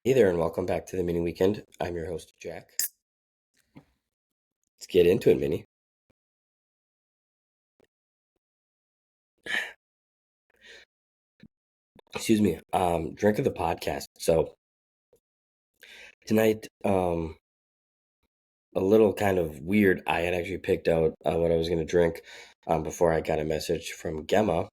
Hey there, and welcome back to the mini weekend. I'm your host, Jack. Let's get into it, Mini. Excuse me. Drink of the podcast. So tonight, a little kind of weird. I had actually picked out what I was going to drink before I got a message from Gemma,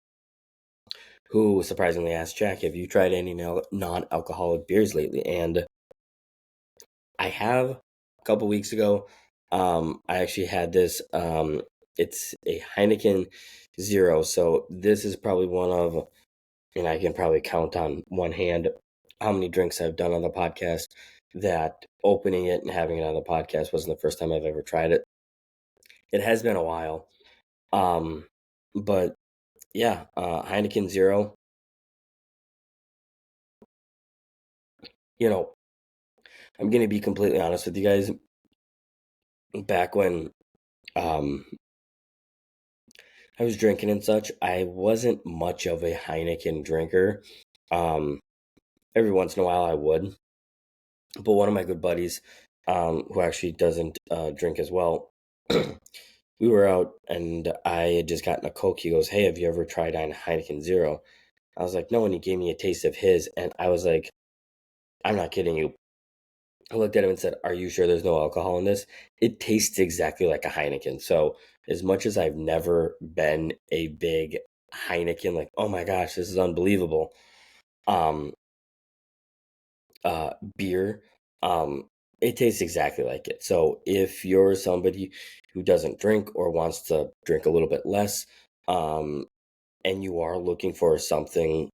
who surprisingly asked Jack, "Have you tried any non-alcoholic beers lately?" And I have a couple weeks ago. I actually had this. It's a Heineken Zero. So this is probably one of, and I can probably count on one hand how many drinks I've done on the podcast, that opening it and having it on the podcast wasn't the first time I've ever tried it. It has been a while. Um, but yeah, Heineken Zero, you know, I'm going to be completely honest with you guys. Back when um, I was drinking and such, I wasn't much of a Heineken drinker. Um, every once in a while I would. But one of my good buddies, who actually doesn't drink as well, we were out and I had just gotten a Coke. He goes, "Hey, have you ever tried on Heineken Zero?" I was like, "No," and he gave me a taste of his, and I was like, "I'm not kidding you." I looked at him and said, "Are you sure there's no alcohol in this?" It tastes exactly like a Heineken. So, as much as I've never been a big Heineken, like, oh my gosh, this is unbelievable, um, beer, um, it tastes exactly like it. So if you're somebody who doesn't drink or wants to drink a little bit less, um, and you are looking for something,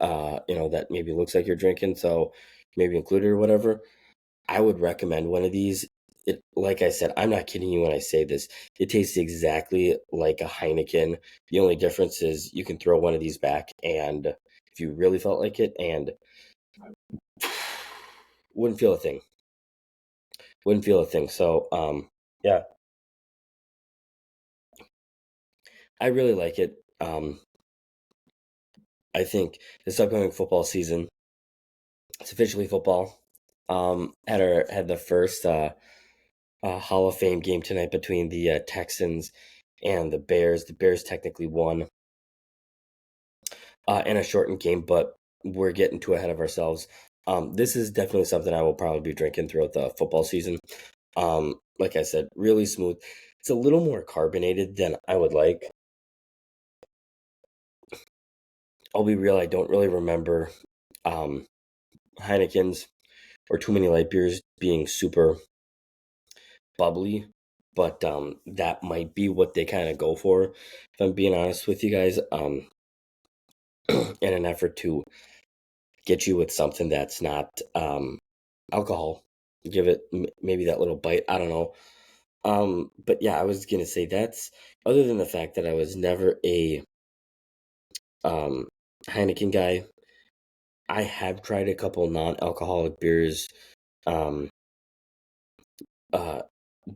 that maybe looks like you're drinking, so maybe included or whatever, I would recommend one of these. It, like I said, I'm not kidding you when I say this. It tastes exactly like a Heineken. The only difference is you can throw one of these back, and if you really felt like it, and wouldn't feel a thing. Wouldn't feel a thing. So, yeah, I really like it. I think this upcoming football season, it's officially football. Had the first Hall of Fame game tonight between the Texans and the Bears. The Bears technically won in a shortened game, but we're getting too ahead of ourselves. This is definitely something I will probably be drinking throughout the football season. Like I said, really smooth. It's a little more carbonated than I would like. I'll be real, I don't really remember um, Heineken's or too many light beers being super bubbly, but that might be what they kind of go for, if I'm being honest with you guys, in an effort to get you with something that's not alcohol. Give it maybe that little bite. I don't know. But yeah, I was gonna say that's, other than the fact that I was never a um, Heineken guy. I have tried a couple non-alcoholic beers um, uh,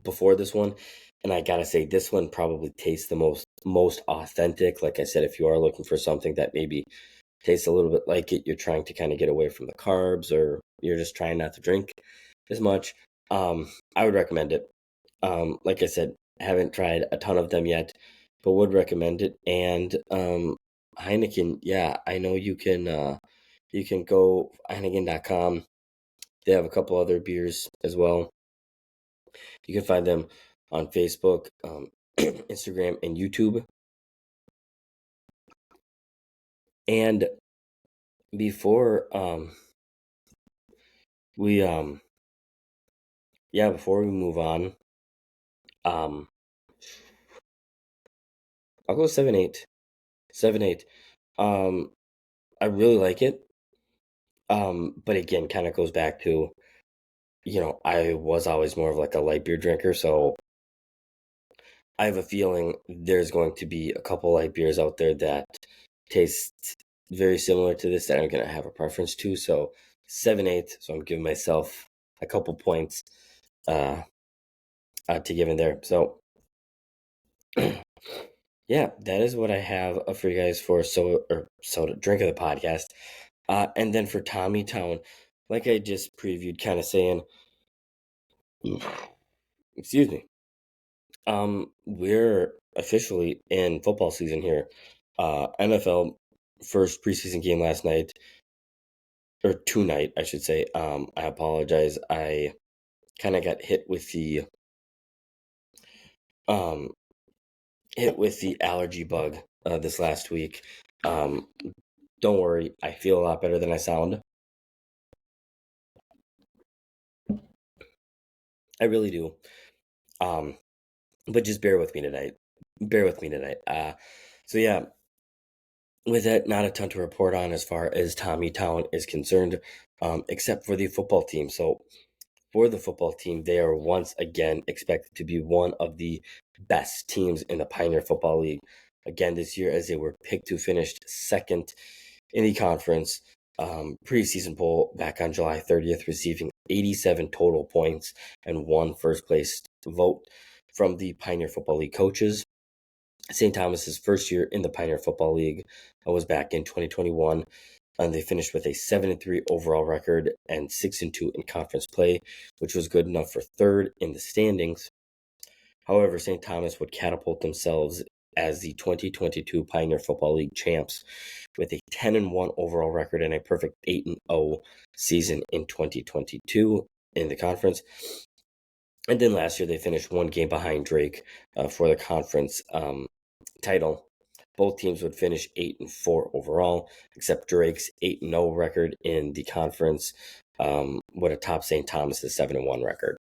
before this one, and I gotta say this one probably tastes the most authentic. Like I said, if you are looking for something that maybe tastes a little bit like it, you're trying to kind of get away from the carbs, or you're just trying not to drink as much. I would recommend it. Like I said, haven't tried a ton of them yet, but would recommend it. And Heineken, yeah, I know you can go Heineken.com. They have a couple other beers as well. You can find them on Facebook, Instagram, and YouTube. And before we yeah, before we move on, um I'll go 7-8. 7-8. Um I really like it. But again, kind of goes back to, I was always more of like a light beer drinker, so I have a feeling there's going to be a couple light beers out there that taste very similar to this that I'm gonna have a preference to. So 7-8. So I'm giving myself a couple points uh, to give in there. So yeah, that is what I have for you guys for soda drink of the podcast. And then for Tommy Town. like I just previewed, kind of saying, excuse me, we're officially in football season here. NFL first preseason game last night, or tonight, I should say. I apologize. I kind of got um hit with the allergy bug this last week. Um, don't worry, I feel a lot better than I sound. I really do. Um, but just bear with me tonight. Bear with me tonight. So yeah, with that, not a ton to report on as far as Tommy Town is concerned, except for the football team. So for the football team, they are once again expected to be one of the best teams in the Pioneer Football League again this year, as they were picked to finish second in the conference preseason poll back on July 30th, receiving 87 total points and one first place vote from the Pioneer Football League coaches. St. Thomas's first year in the Pioneer Football League was back in 2021. And they finished with a 7-3 overall record and 6-2 in conference play, which was good enough for third in the standings. However, St. Thomas would catapult themselves as the 2022 Pioneer Football League champs with a 10-1 overall record and a perfect 8-0 season in 2022 in the conference. And then last year they finished one game behind Drake for the conference title. Both teams would finish 8-4 overall, except Drake's 8-0 record in the conference would atop St. Thomas's 7-1 record.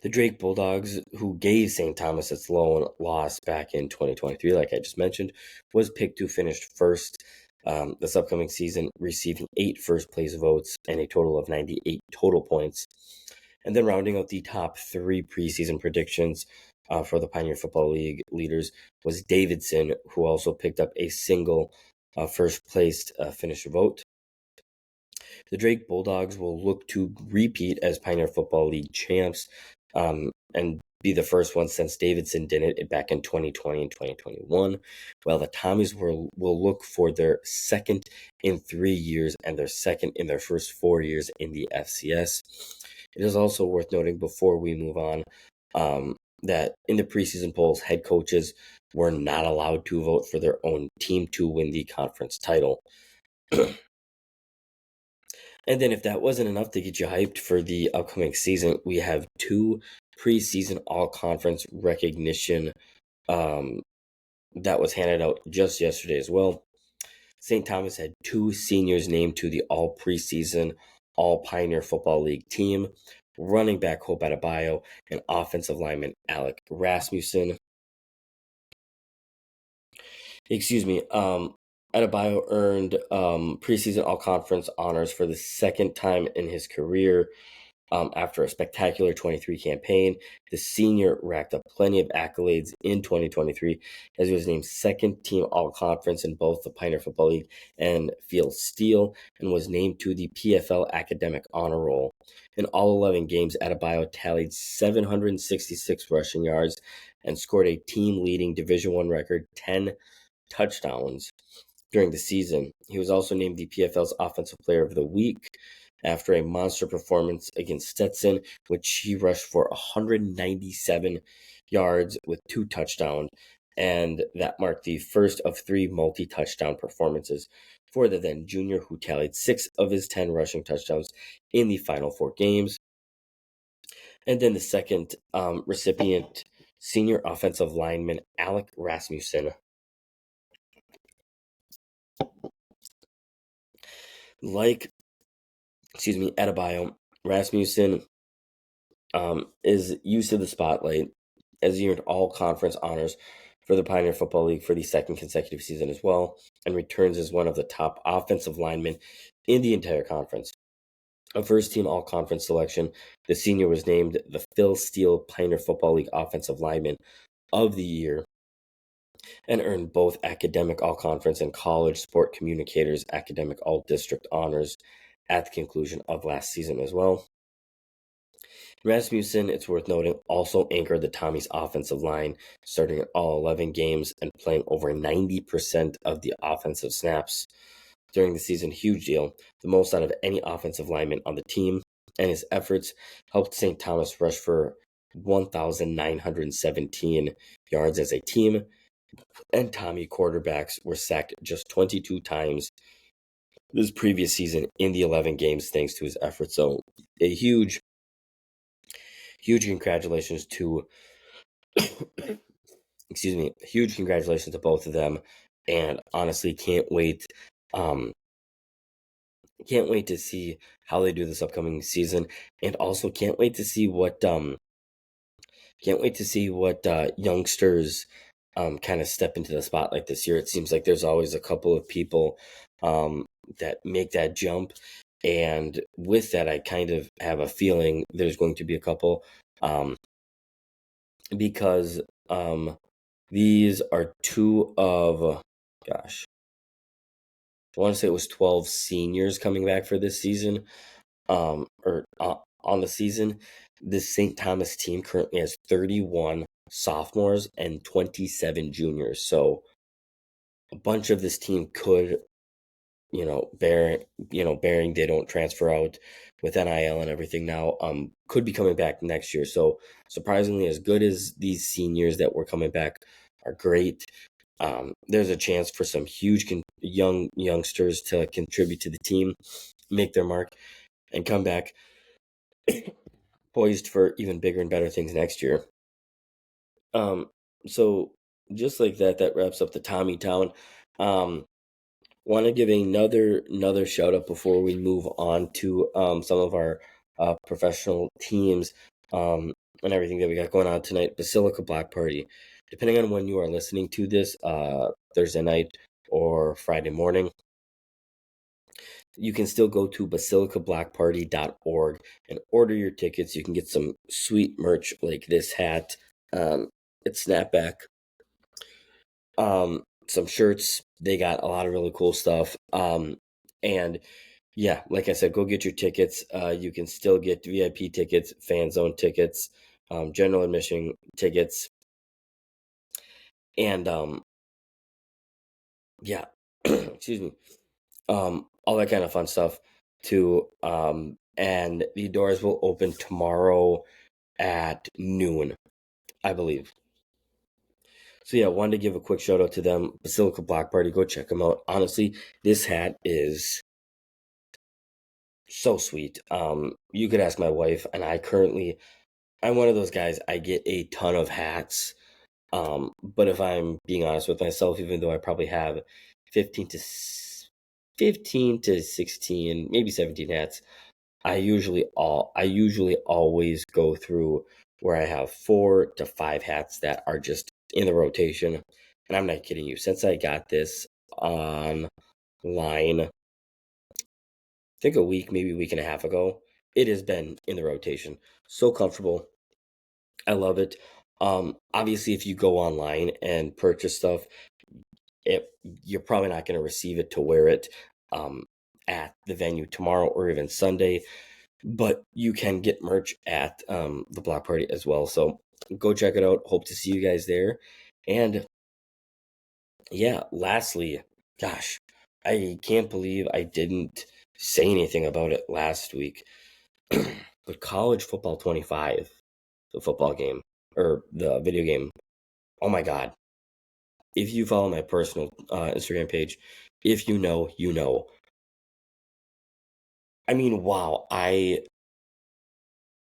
The Drake Bulldogs, who gave St. Thomas its lone loss back in 2023, like I just mentioned, was picked to finish first this upcoming season, receiving 8 first place votes and a total of 98 total points. And then rounding out the top 3 preseason predictions for the Pioneer Football League leaders was Davidson, who also picked up a single first place finish vote. The Drake Bulldogs will look to repeat as Pioneer Football League champs and be the first one since Davidson did it back in 2020 and 2021, while the Tommies will look for their second in 3 years and their second in their first 4 years in the FCS. It is also worth noting before we move on that in the preseason polls, head coaches were not allowed to vote for their own team to win the conference title. And then if that wasn't enough to get you hyped for the upcoming season, we have 2 preseason all-conference recognition that was handed out just yesterday as well. St. Thomas had 2 seniors named to the all preseason, all Pioneer Football League team. Running back Hope Adebayo and offensive lineman Alec Rasmussen. Adebayo earned preseason all-conference honors for the second time in his career. After a spectacular 23 campaign, the senior racked up plenty of accolades in 2023 as he was named second team all-conference in both the Pioneer Football League and Field Steel and was named to the PFL Academic Honor Roll. In all 11 games, Adebayo tallied 766 rushing yards and scored a team-leading Division I record 10 touchdowns during the season. He was also named the PFL's Offensive Player of the Week after a monster performance against Stetson, which he rushed for 197 yards with 2 touchdowns, and that marked the first of 3 multi-touchdown performances for the then junior, who tallied 6 of his 10 rushing touchdowns in the final 4 games. And then the second recipient, senior offensive lineman Alec Rasmussen. Adebayo, Rasmussen is used to the spotlight as he earned all conference honors for the Pioneer Football League for the second consecutive season as well, and returns as one of the top offensive linemen in the entire conference. A first-team all-conference selection, the senior was named the Phil Steele Pioneer Football League Offensive Lineman of the Year and earned both academic all-conference and college sport communicators academic all-district honors at the conclusion of last season as well. Rasmussen, it's worth noting, also anchored the Tommies' offensive line, starting in all 11 games and playing over 90% of the offensive snaps during the season. Huge deal. The most out of any offensive lineman on the team, and his efforts helped St. Thomas rush for 1,917 yards as a team, and Tommy quarterbacks were sacked just 22 times this previous season in the 11 games thanks to his efforts. So a huge congratulations to huge congratulations to both of them, and honestly can't wait to see how they do this upcoming season, and also can't wait to see what youngsters kind of step into the spotlight this year. It seems like there's always a couple of people that make that jump, and with that I kind of have a feeling there's going to be a couple because these are two of I want to say it was 12 seniors coming back for this season, on the season. This St. Thomas team currently has 31 sophomores and 27 juniors. So a bunch of this team could, bearing they don't transfer out with NIL and everything now, could be coming back next year. So surprisingly, as good as these seniors that were coming back are great, there's a chance for some huge youngsters to contribute to the team, make their mark, and come back poised for even bigger and better things next year. So just like that wraps up the Tommy Town. Want to give another shout out before we move on to some of our professional teams and everything that we got going on tonight. Basilica Block Party. Depending on when you are listening to this, Thursday night or Friday morning, you can still go to basilicablockparty.org and order your tickets. You can get some sweet merch like this hat. It's snapback. Some shirts. They got a lot of really cool stuff. And yeah, like I said, go get your tickets. You can still get VIP tickets, fan zone tickets, general admission tickets, and yeah, excuse me, all that kind of fun stuff too. And the doors will open tomorrow at noon, I believe. So yeah, wanted to give a quick shout out to them, Basilica Block Party. Go check them out. Honestly, this hat is so sweet. You could ask my wife, and I'm one of those guys. I get a ton of hats. But if I'm being honest with myself, even though I probably have 15 to 16, maybe 17 hats, I usually always go through where I have 4 to 5 hats that are just in the rotation. And I'm not kidding you. Since I got this online, I think maybe a week and a half ago, it has been in the rotation. So comfortable. I love it. Obviously, if you go online and purchase stuff, you're probably not going to receive it to wear it at the venue tomorrow or even Sunday, but you can get merch at the block party as well. So go check it out. Hope to see you guys there. And yeah, lastly, gosh, I can't believe I didn't say anything about it last week, but College Football 25, the football game or the video game. Oh my God. If you follow my personal Instagram page, if you know, you know. I mean, wow.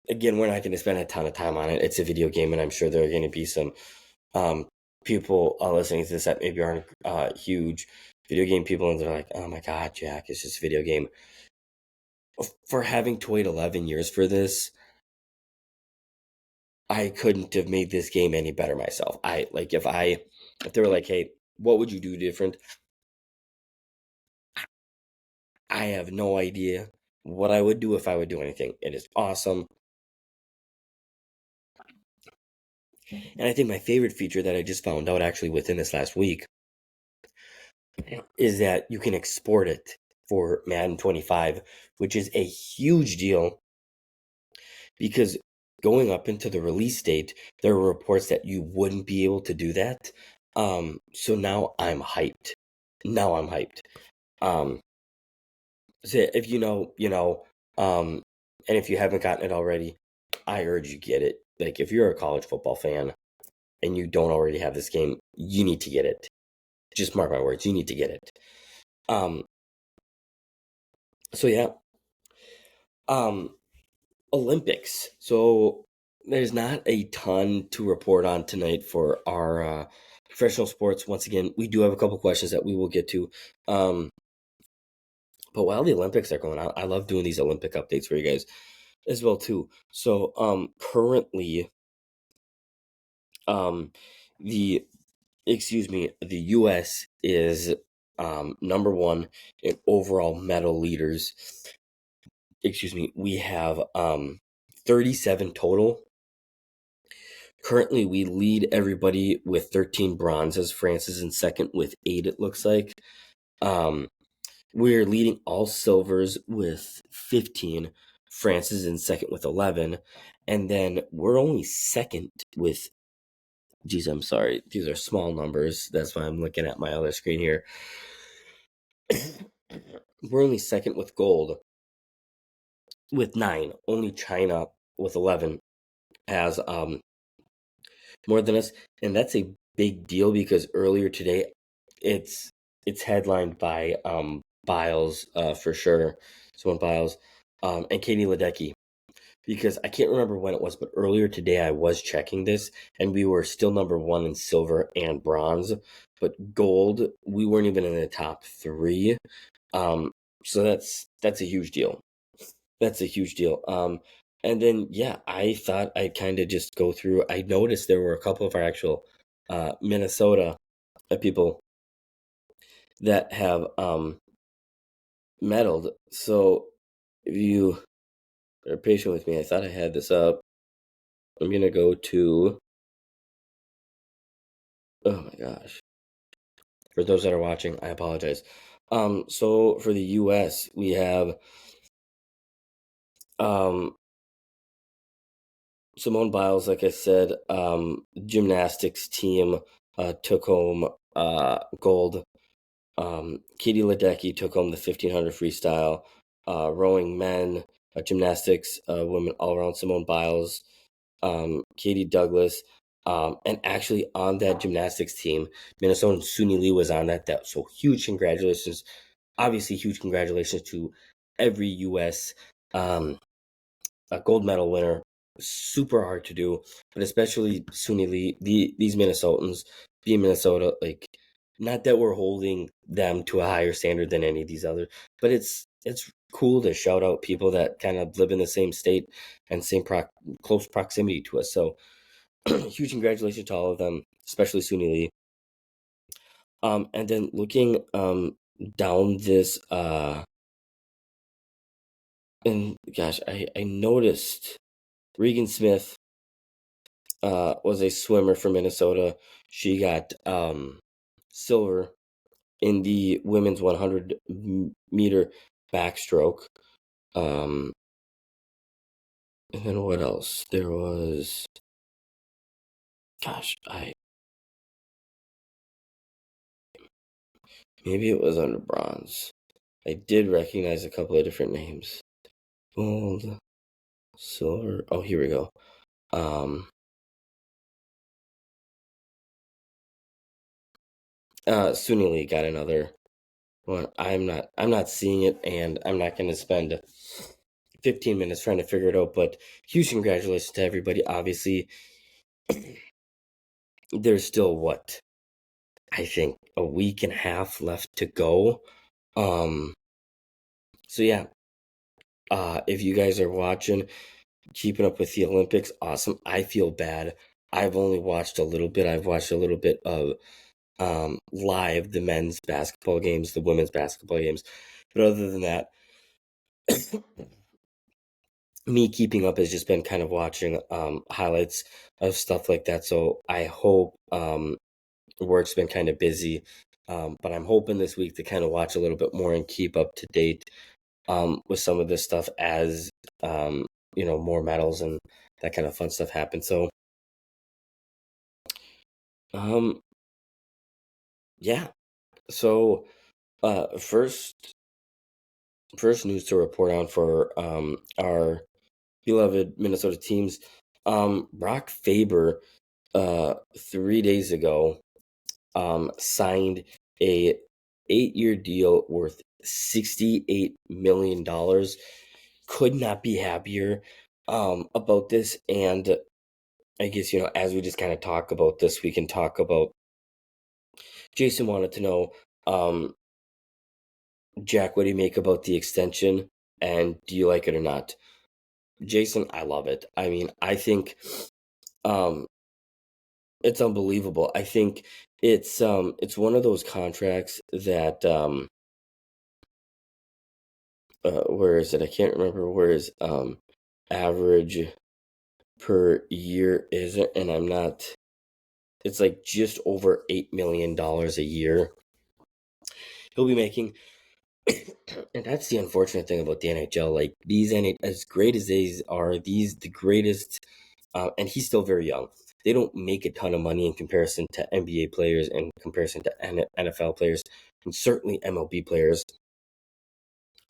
Again, we're not going to spend a ton of time on it. It's a video game, and I'm sure there are going to be some people listening to this that maybe aren't huge video game people, and they're like, oh my God, Jack, it's just a video game. For having to wait 11 years for this, I couldn't have made this game any better myself. If they were like, hey, what would you do different? I have no idea what I would do if I would do anything. It is awesome. And I think my favorite feature that I just found out actually within this last week is that you can export it for Madden 25, which is a huge deal because going up into the release date, there were reports that you wouldn't be able to do that. So now I'm hyped. So if you know, you know, and if you haven't gotten it already, I urge you get it. Like if you're a college football fan and you don't already have this game, you need to get it. Just mark my words, you need to get it. Um, so yeah, um, Olympics. So there's not a ton to report on tonight for our professional sports. Once again, we do have a couple questions that we will get to. But while the Olympics are going on, I love doing these Olympic updates for you guys as well too. So currently um the the US is number one in overall medal leaders. We have 37 total. Currently we lead everybody with 13 bronzes. France is in second with 8, it looks like. Um we're leading all silvers with 15. France is in second with 11. And then we're only second with, geez, I'm sorry. These are small numbers. That's why I'm looking at my other screen here. We're only second with gold with 9. Only China with 11 has more than us. And that's a big deal because earlier today it's headlined by Biles for sure. Simone Biles and Katie Ledecky. Because I can't remember when it was, but earlier today I was checking this, and we were still number one in silver and bronze, but gold we weren't even in the top 3. So that's a huge deal. That's a huge deal. And then yeah, I thought I'd kind of just go through. I noticed there were a couple of our actual Minnesota people that have medaled. So if you are patient with me, I thought I had this up. I'm gonna go to. Oh my gosh. For those that are watching, I apologize. So for the US, we have um Simone Biles, like I said, gymnastics team took home gold. Katie Ledecky took home the 1500 freestyle. Rowing men, gymnastics, women all around, Simone Biles, Katie Douglas, and actually on that gymnastics team, Minnesotan Suni Lee was on that. So huge congratulations, obviously huge congratulations to every U.S. A gold medal winner. Super hard to do, but especially Suni Lee, these Minnesotans, being Minnesota, like not that we're holding them to a higher standard than any of these others, but it's cool to shout out people that kind of live in the same state and close proximity to us. So huge congratulations to all of them, especially Suni Lee. And then looking down this and gosh, I noticed Regan Smith was a swimmer from Minnesota. She got silver in the women's 100 meter backstroke. Um, and then what else? There was, gosh, maybe it was under bronze. I did recognize a couple of different names. Gold, silver. Oh, here we go. Suni Lee got another one. I'm not seeing it, and I'm not going to spend 15 minutes trying to figure it out. But huge congratulations to everybody. Obviously, there's still what I think a week and a half left to go. Um, so yeah, if you guys are watching, keeping up with the Olympics, awesome. I feel bad. I've only watched a little bit. I've watched a little bit of live the men's basketball games, the women's basketball games, but other than that, me keeping up has just been kind of watching highlights of stuff like that. So I hope work's been kind of busy, but I'm hoping this week to kind of watch a little bit more and keep up to date with some of this stuff as more medals and that kind of fun stuff happens. So um, yeah. So first first news to report on for our beloved Minnesota teams. Brock Faber, 3 days ago, signed a 8-year deal worth $68 million. Could not be happier about this. And I guess, as we just kind of talk about this, we can talk about. Jason wanted to know, Jack, what do you make about the extension, and do you like it or not? Jason, I love it. I mean, I think it's unbelievable. I think it's one of those contracts that where is it? I can't remember where his average per year is, and I'm not. It's like just over $8 million a year he'll be making. And that's the unfortunate thing about the NHL. Like these, as great as these are, these the greatest, and he's still very young. They don't make a ton of money in comparison to NBA players, in comparison to NFL players, and certainly MLB players.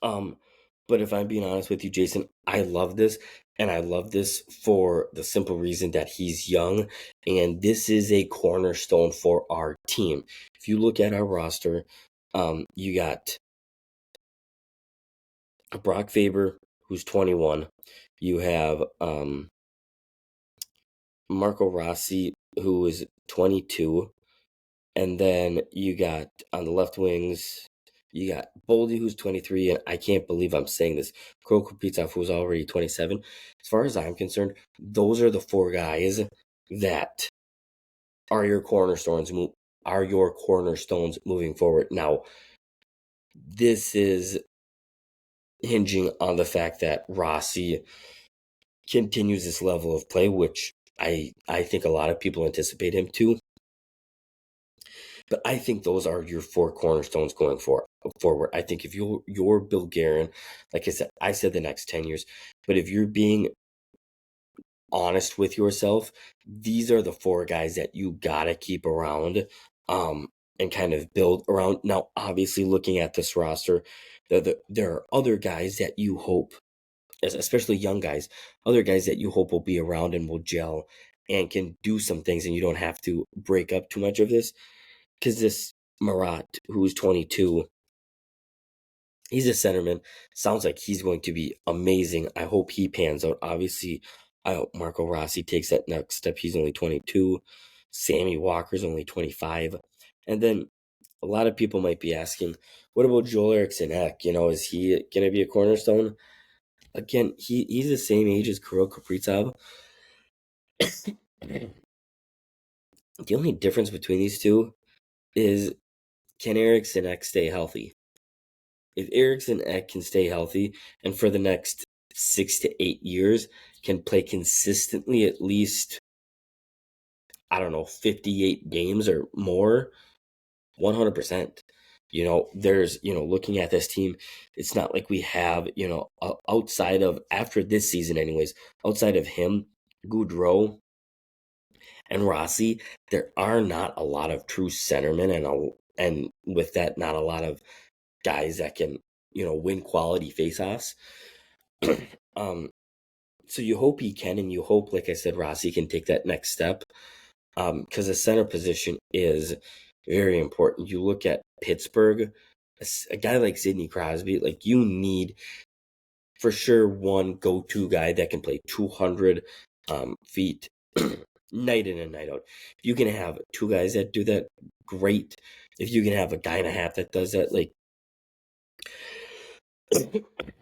But if I'm being honest with you, Jason, I love this, and I love this for the simple reason that he's young, and this is a cornerstone for our team. If you look at our roster, you got Brock Faber, who's 21. You have Marco Rossi, who is 22. And then you got on the left wings, you got Boldy, who's 23. And I can't believe I'm saying this, Kirill Kaprizov, who's already 27. As far as I'm concerned, those are the four guys that are your cornerstones moving forward. Now, this is hinging on the fact that Rossi continues this level of play, which I think a lot of people anticipate him to. But I think those are your four cornerstones going forward. I think if you're Bill Guerin, like I said the next 10 years, but if you're being honest with yourself, these are the four guys that you gotta keep around, and kind of build around. Now, obviously, looking at this roster, there are other guys that you hope, especially young guys, other guys that you hope will be around and will gel and can do some things, and you don't have to break up too much of this. Because this Marat, who's 22, he's a centerman. Sounds like he's going to be amazing. I hope he pans out. Obviously, I hope Marco Rossi takes that next step. He's only 22. Sammy Walker's only 25. And then a lot of people might be asking, what about Joel Eriksson Ek? Is he going to be a cornerstone? Again, he's the same age as Kirill Kaprizov. The only difference between these two is, can Eriksson Ek stay healthy? If Eriksson Ek can stay healthy and for the next 6 to 8 years can play consistently at least, I don't know, 58 games or more, 100%. There's, looking at this team, it's not like we have, outside of, after this season anyways, outside of him, Goudreau, and Rossi, there are not a lot of true centermen, and with that, not a lot of guys that can, win quality faceoffs. So you hope he can, and you hope, like I said, Rossi can take that next step. Because the center position is very important. You look at Pittsburgh, a guy like Sidney Crosby, like you need for sure one go-to guy that can play 200 feet night in and night out. If you can have two guys that do that, great. If you can have a guy and a half that does that, like,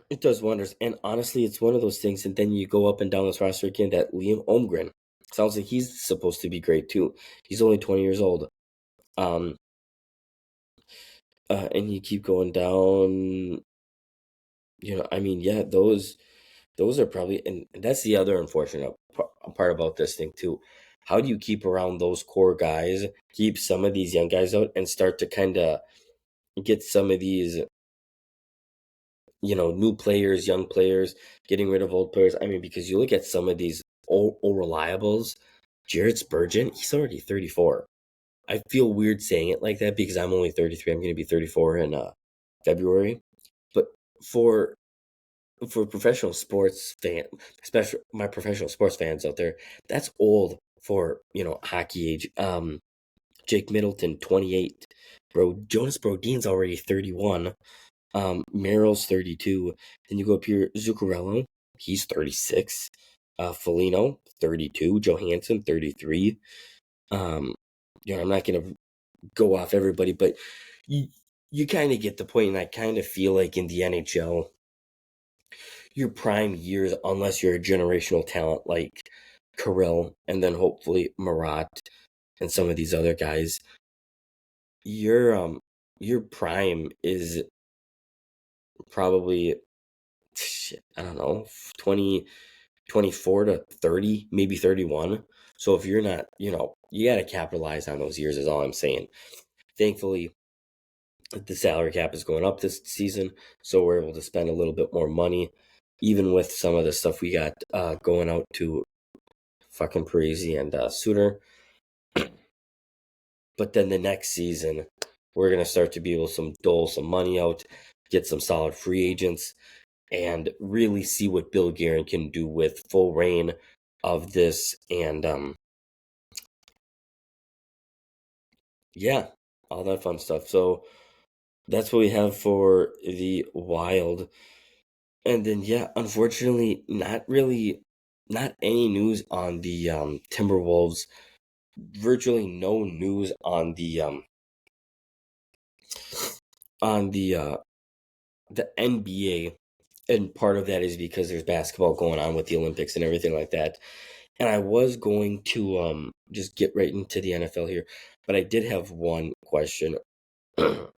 it does wonders. And honestly, it's one of those things. And then you go up and down this roster again, that Liam Holmgren sounds like he's supposed to be great too. He's only 20 years old. And you keep going down, I mean, yeah, those are probably, and that's the other unfortunate part about this thing too. How do you keep around those core guys, keep some of these young guys out, and start to kind of get some of these, new players, young players, getting rid of old players? I mean, because you look at some of these old reliables, Jared Spurgeon, he's already 34. I feel weird saying it like that because I'm only 33. I'm going to be 34 in February. But for professional sports especially my professional sports fans out there, that's old for hockey age. Jake Middleton, 28. Bro, Jonas Brodin's already 31. Merrill's 32. Then you go up here, Zuccarello, he's 36. Foligno, 32. Johansson, 33. I'm not gonna go off everybody, but you kind of get the point, and I kind of feel like in the NHL, your prime years, unless you're a generational talent like Kirill, and then hopefully Marat and some of these other guys, your prime is probably, I don't know, 20, 24 to 30, maybe 31. So if you're not, you got to capitalize on those years is all I'm saying. Thankfully, the salary cap is going up this season, so we're able to spend a little bit more money, even with some of the stuff we got going out to fucking Parisi and Suter. But then the next season, we're going to start to be able to dole some money out, get some solid free agents, and really see what Bill Guerin can do with full reign of this. And yeah, all that fun stuff. So that's what we have for the Wild. And then, yeah, unfortunately, not any news on the Timberwolves. Virtually no news on the NBA, and part of that is because there's basketball going on with the Olympics and everything like that. And I was going to just get right into the NFL here, but I did have one question that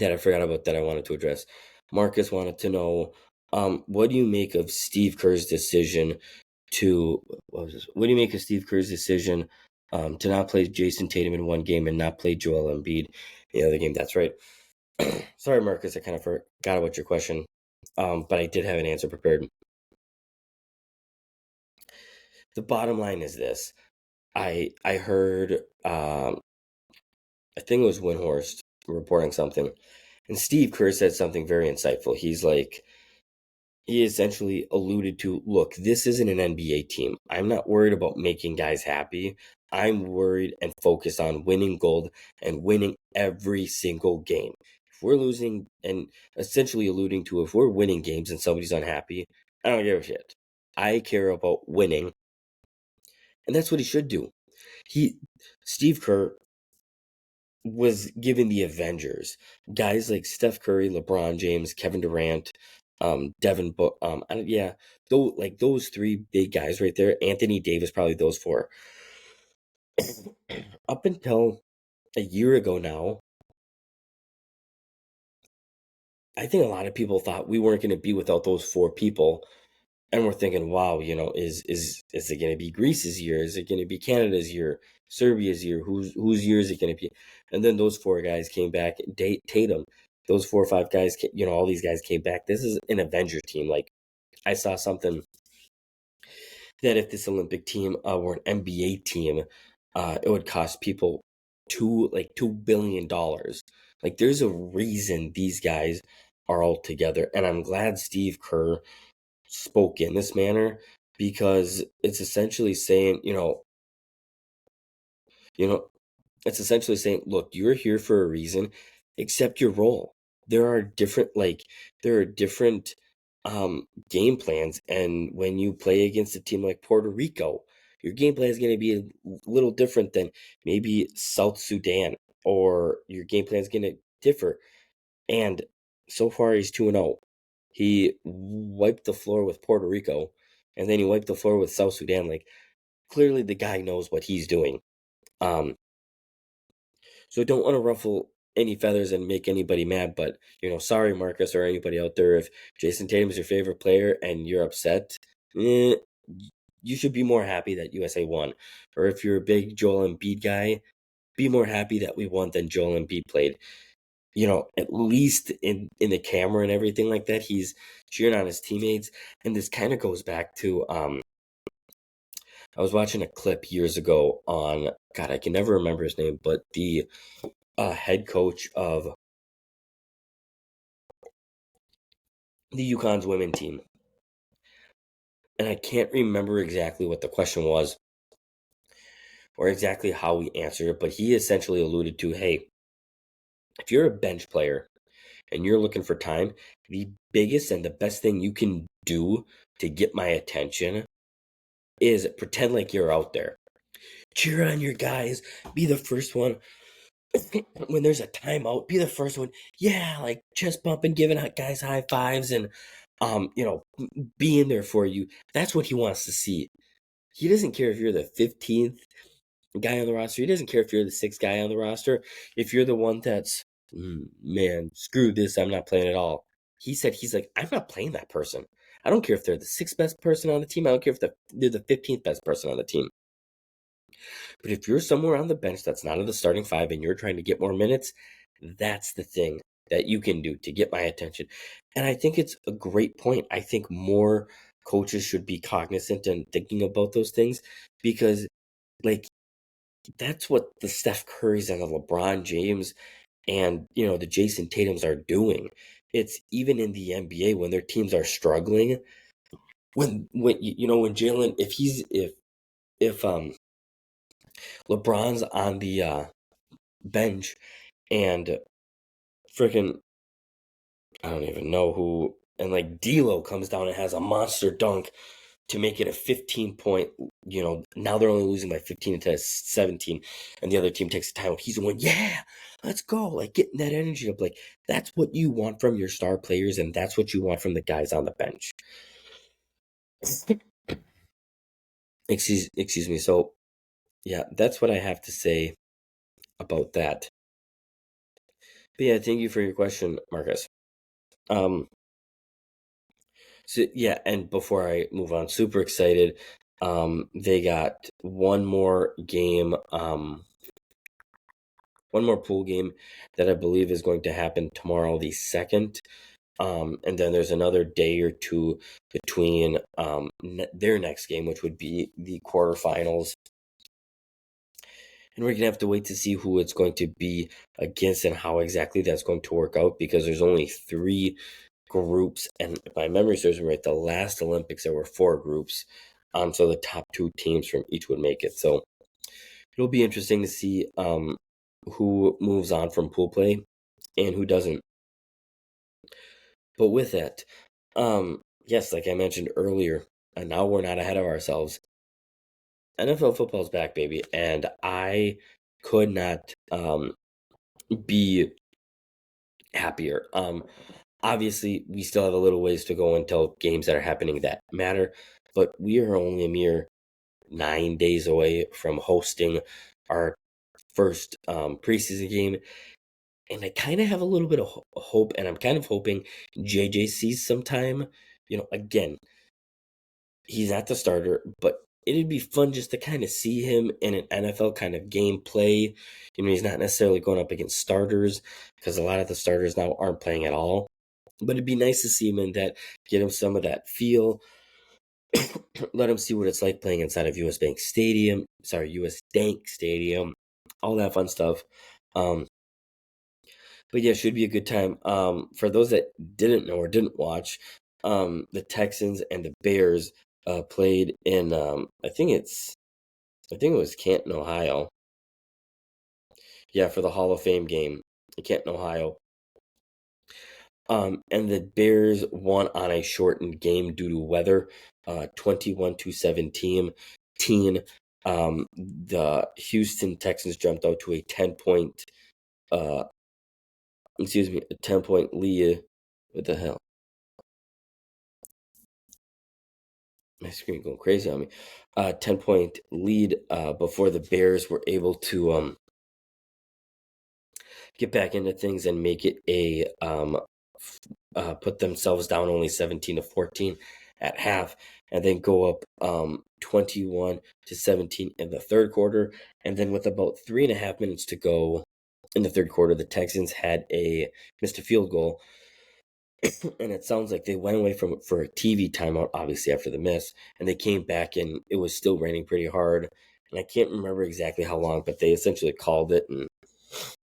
I forgot about that I wanted to address. Marcus wanted to know, what do you make of Steve Kerr's decision to what do you make of Steve Kerr's decision to not play Jason Tatum in one game and not play Joel Embiid in the other game? That's right. Sorry, Marcus, I kind of forgot about your question, but I did have an answer prepared. The bottom line is this: I heard I think it was Windhorst reporting something, and Steve Kerr said something very insightful. He essentially alluded to, look, this isn't an NBA team. I'm not worried about making guys happy. I'm worried and focused on winning gold and winning every single game. If we're losing, and essentially alluding to, if we're winning games and somebody's unhappy, I don't give a shit. I care about winning, and that's what he should do. Steve Kerr was given the Avengers, guys like Steph Curry, LeBron James, Kevin Durant, Devin Book, yeah, those three big guys right there. Anthony Davis, probably those four. Up until a year ago now, I think a lot of people thought we weren't going to be without those four people, and we're thinking, wow, is it going to be Greece's year? Is it going to be Canada's year? Serbia's year? Whose year is it going to be? And then those four guys came back. Tatum, those 4 or 5 guys, all these guys came back. This is an Avengers team. Like, I saw something that if this Olympic team were an NBA team, it would cost people $2 billion. Like, there's a reason these guys are all together, and I'm glad Steve Kerr spoke in this manner, because it's essentially saying, it's essentially saying, look, you're here for a reason, accept your role. There are different game plans, and when you play against a team like Puerto Rico, your game plan is going to be a little different than maybe South Sudan, or your game plan is going to differ. And so far, he's 2-0. He wiped the floor with Puerto Rico, and then he wiped the floor with South Sudan. Like, clearly the guy knows what he's doing. So don't want to ruffle any feathers and make anybody mad, but sorry, Marcus, or anybody out there, if Jason Tatum is your favorite player and you're upset, you should be more happy that USA won. Or if you're a big Joel Embiid guy, be more happy that we won than Joel Embiid played. At least in the camera and everything like that, he's cheering on his teammates. And this kind of goes back to I was watching a clip years ago on, God, I can never remember his name, but the head coach of the UConn's women team. And I can't remember exactly what the question was or exactly how we answered it, but he essentially alluded to, hey, if you're a bench player and you're looking for time, the biggest and the best thing you can do to get my attention is pretend like you're out there. Cheer on your guys, be the first one. When there's a timeout, be the first one. Yeah, like chest bumping, giving guys high fives, and being there for you. That's what he wants to see. He doesn't care if you're the 15th guy on the roster. He doesn't care if you're the 6th guy on the roster. If you're the one that's, man, screw this, I'm not playing at all. He's like, I'm not playing that person. I don't care if they're the 6th best person on the team. I don't care if they're the 15th best person on the team. But if you're somewhere on the bench that's not in the starting 5 and you're trying to get more minutes, that's the thing that you can do to get my attention. And I think it's a great point. I think more coaches should be cognizant and thinking about those things because, like, that's what the Steph Currys and the LeBron James and, the Jason Tatums are doing. It's even in the NBA when their teams are struggling. When Jalen, if LeBron's on the bench and freaking, I don't even know who, and like D'Lo comes down and has a monster dunk to make it a 15-point, now they're only losing by 15 to 17, and the other team takes a timeout. He's the one, yeah, let's go, like getting that energy up. Like that's what you want from your star players, and that's what you want from the guys on the bench. Excuse me. So yeah, that's what I have to say about that. But yeah, thank you for your question, Marcus. So yeah, and before I move on, super excited. They got one more game, one more pool game that I believe is going to happen tomorrow, the 2nd. And then there's another day or two between their next game, which would be the quarterfinals. And we're going to have to wait to see who it's going to be against and how exactly that's going to work out because there's only 3 groups. And if my memory serves me right, the last Olympics, there were 4 groups. So the top 2 teams from each would make it. So it'll be interesting to see who moves on from pool play and who doesn't. But with that, yes, like I mentioned earlier, and now we're not ahead of ourselves. NFL football's back, baby, and I could not be happier. Obviously, we still have a little ways to go until games that are happening that matter, but we are only a mere 9 days away from hosting our first preseason game. And I kind of have a little bit of hope, and I'm kind of hoping JJ sees some time. Again, he's not the starter, but it'd be fun just to kind of see him in an NFL kind of gameplay. He's not necessarily going up against starters because a lot of the starters now aren't playing at all. But it'd be nice to see him in that, get him some of that feel, let him see what it's like playing inside of US Bank Stadium, all that fun stuff. But yeah, should be a good time. For those that didn't know or didn't watch, the Texans and the Bears played in I think it was Canton, Ohio. Yeah, for the Hall of Fame game in Canton, Ohio. And the Bears won on a shortened game due to weather, 21-17. The Houston Texans jumped out to a 10-point, a 10-point lead. What the hell? My screen going crazy on me. 10-point lead before the Bears were able to get back into things and make it put themselves down only 17-14 at half, and then go up 21-17 in the third quarter. And then with about 3.5 minutes to go in the third quarter, the Texans had missed a field goal. And it sounds like they went away from it for a TV timeout, obviously after the miss, and they came back and it was still raining pretty hard. And I can't remember exactly how long, but they essentially called it,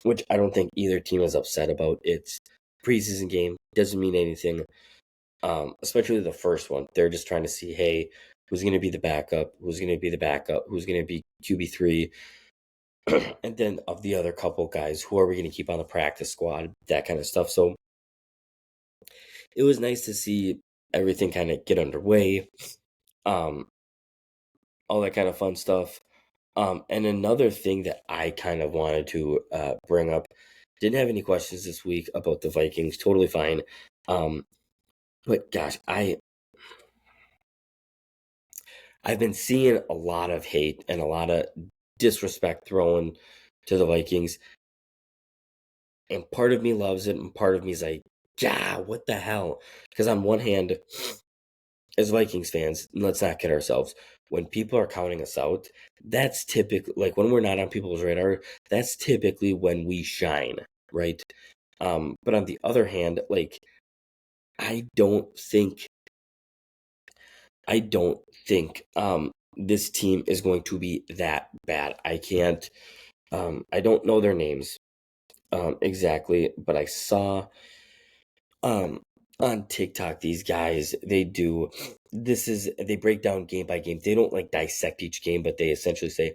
which I don't think either team is upset about. It's preseason game, doesn't mean anything. especially the first one. They're just trying to see, hey, who's going to be the backup? Who's going to be the backup? Who's going to be QB3? And then of the other couple guys, who are we going to keep on the practice squad? That kind of stuff. So it was nice to see everything kind of get underway. Um, all that kind of fun stuff. And another thing that I kind of wanted to bring up, didn't have any questions this week about the Vikings. Totally fine. But gosh, I've been seeing a lot of hate and a lot of disrespect thrown to the Vikings. And part of me loves it, and part of me is like, yeah, what the hell? Because on one hand, as Vikings fans, let's not kid ourselves. When people are counting us out, that's typically, like when we're not on people's radar, that's typically when we shine, right? But on the other hand, like I don't think this team is going to be that bad. I don't know their names exactly, but I saw um on TikTok these guys, they break down game by game. They don't like dissect each game, but they essentially say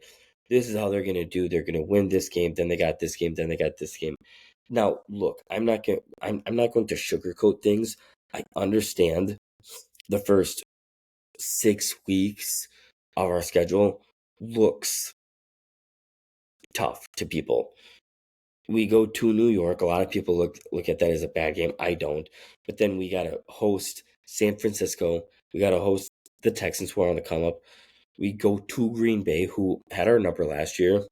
this is how they're going to do. They're going to win this game, then they got this game, then they got this game. Now, look, I'm not going to sugarcoat things. I understand the first 6 weeks of our schedule looks tough to people. We go to New York. A lot of people look at that as a bad game. I don't. But then we gotta host San Francisco. We gotta host the Texans, who are on the come up. We go to Green Bay, who had our number last year.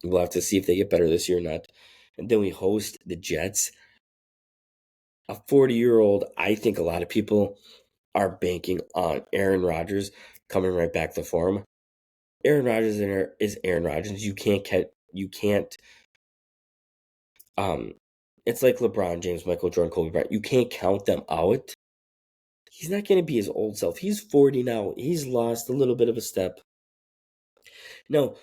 We'll have to see if they get better this year or not. And then we host the Jets. A 40-year-old, I think a lot of people are banking on Aaron Rodgers coming right back to form. Aaron Rodgers is Aaron Rodgers. You can't it's like LeBron James, Michael Jordan, Kobe Bryant. You can't count them out. He's not going to be his old self. He's 40 now. He's lost a little bit of a step. Now,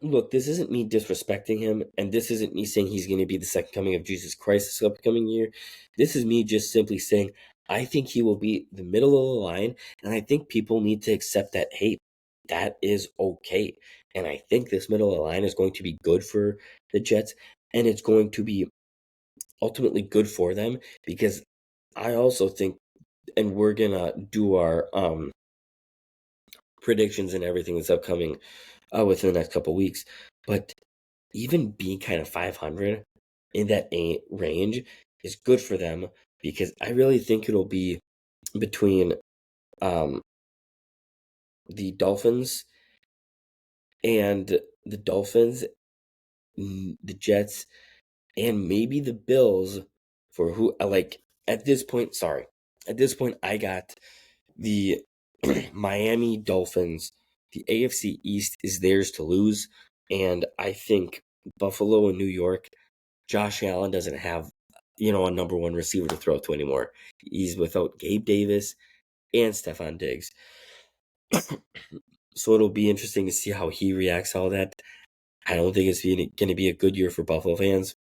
look, this isn't me disrespecting him, and this isn't me saying he's going to be the second coming of Jesus Christ this upcoming year. This is me just simply saying I think he will be the middle of the line, and I think people need to accept that, hey, that is okay. And I think this middle of the line is going to be good for the Jets, and it's going to be ultimately good for them, because I also think, and we're gonna do our predictions and everything that's upcoming within the next couple weeks. But even being kind of 500 in that range is good for them, because I really think it'll be between um, the Dolphins and the Jets, and maybe the Bills, for who like at this point. Sorry, at this point, I got the Miami Dolphins. The AFC East is theirs to lose, and I think Buffalo and New York. Josh Allen doesn't have, a number one receiver to throw to anymore. He's without Gabe Davis and Stephon Diggs. So it'll be interesting to see how he reacts to all that. I don't think it's going to be a good year for Buffalo fans.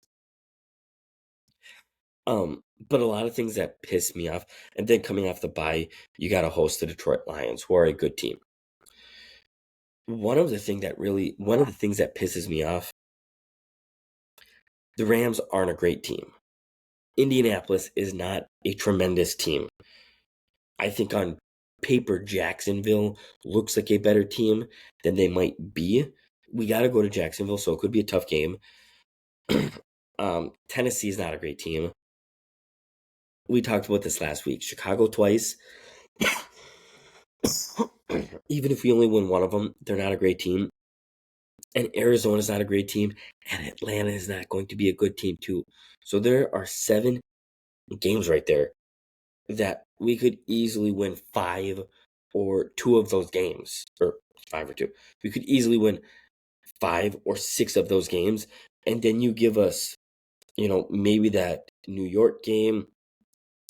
But a lot of things that piss me off, and then coming off the bye, you got to host the Detroit Lions, who are a good team. One of the things that pisses me off, the Rams aren't a great team. Indianapolis is not a tremendous team. I think on paper, Jacksonville looks like a better team than they might be. We got to go to Jacksonville, so it could be a tough game. Tennessee is not a great team. We talked about this last week. Chicago twice. Even if we only win one of them, they're not a great team. And Arizona is not a great team. And Atlanta is not going to be a good team, too. So there are 7 games right there that we could easily win 5 or 2 of those games. Or 5 or 2. We could easily win 5 or 6 of those games. And then you give us, maybe that New York game,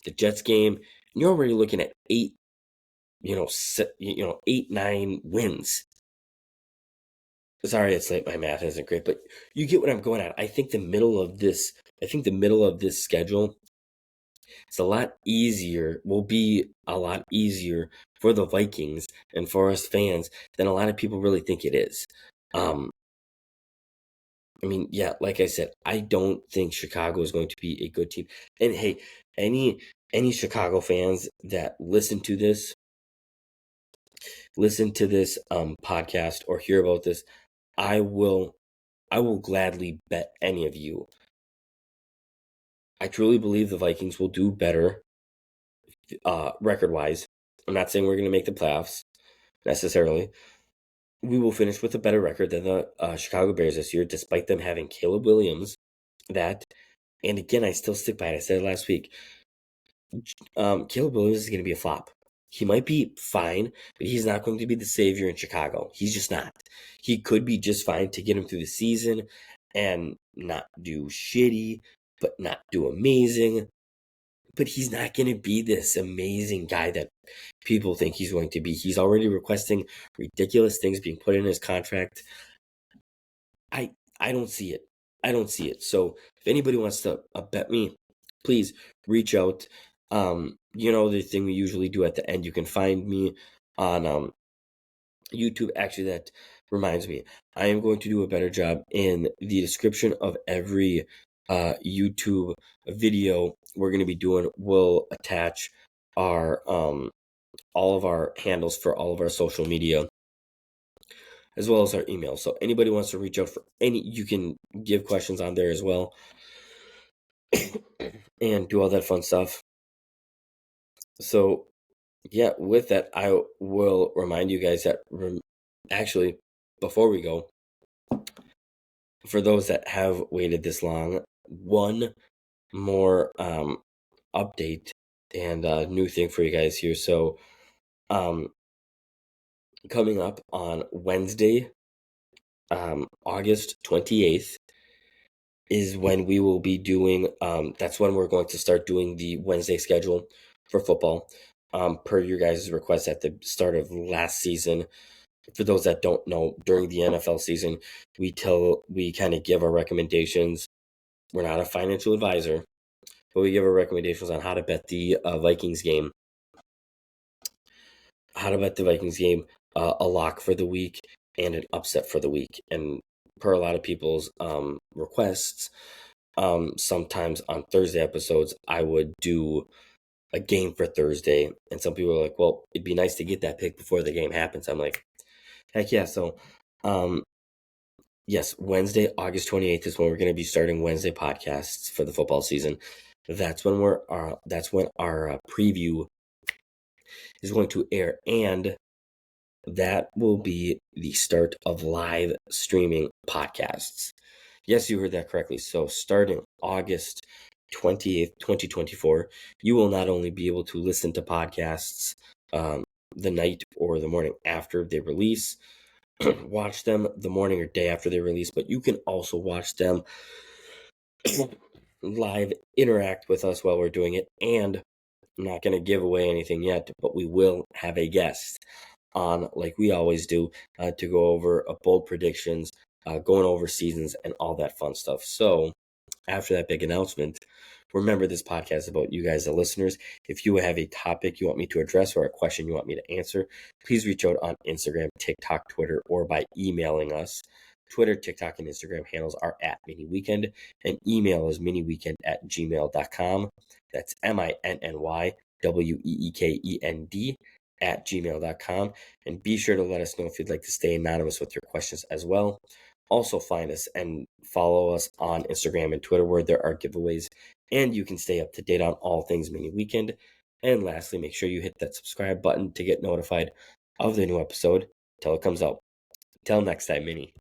the Jets game, and you're already looking at 8, 8, 9 wins. Sorry, it's late. My math isn't great, but you get what I'm going at. I think the middle of this schedule It's a lot easier, will be a lot easier for the Vikings and for us fans than a lot of people really think it is. I mean, yeah, like I said, I don't think Chicago is going to be a good team. And hey, any Chicago fans that listen to this podcast or hear about this, I will gladly bet any of you. I truly believe the Vikings will do better record-wise. I'm not saying we're going to make the playoffs necessarily. We will finish with a better record than the Chicago Bears this year, despite them having Caleb Williams. And again, I still stick by it. I said it last week. Caleb Williams is going to be a flop. He might be fine, but he's not going to be the savior in Chicago. He's just not. He could be just fine to get him through the season and not do shitty, but not do amazing. But he's not going to be this amazing guy that people think he's going to be. He's already requesting ridiculous things being put in his contract. I don't see it. I don't see it. So if anybody wants to bet me, please reach out. The thing we usually do at the end, you can find me on YouTube. Actually, that reminds me, I am going to do a better job in the description of every YouTube video we're going to be doing. We'll attach our all of our handles for all of our social media, as well as our email. So anybody wants to reach out for you can give questions on there as well and do all that fun stuff. So yeah, with that, I will remind you guys that actually, before we go, for those that have waited this long, one more update and new thing for you guys here. So coming up on Wednesday, August 28th, is when we will be doing, that's when we're going to start doing the Wednesday schedule for football, per your guys' request at the start of last season. For those that don't know, during the NFL season, we kind of give our recommendations. We're not a financial advisor, but we give our recommendations on how to bet the Vikings game. How to bet the Vikings game, a lock for the week and an upset for the week. And per a lot of people's requests, sometimes on Thursday episodes, I would do a game for Thursday. And some people are like, well, it'd be nice to get that pick before the game happens. I'm like, heck yeah. So, yes, Wednesday, August 28th is when we're going to be starting Wednesday podcasts for the football season. That's when our preview is going to air, and that will be the start of live streaming podcasts. Yes, you heard that correctly. So starting August 28th, 2024, you will not only be able to listen to podcasts the night or the morning after they release, watch them the morning or day after they release, but you can also watch them live, interact with us while we're doing it. And I'm not going to give away anything yet, but we will have a guest on, like we always do, to go over bold predictions, going over seasons and all that fun stuff. So after that big announcement, remember, this podcast is about you guys, the listeners. If you have a topic you want me to address or a question you want me to answer, please reach out on Instagram, TikTok, Twitter, or by emailing us. Twitter, TikTok, and Instagram handles are at MiniWeekend, and email is miniweekend@gmail.com. That's MINNYWEEKEND @gmail.com. And be sure to let us know if you'd like to stay anonymous with your questions as well. Also find us and follow us on Instagram and Twitter, where there are giveaways, and you can stay up to date on all things Mini Weekend. And lastly, make sure you hit that subscribe button to get notified of the new episode till it comes out. Till next time, Mini.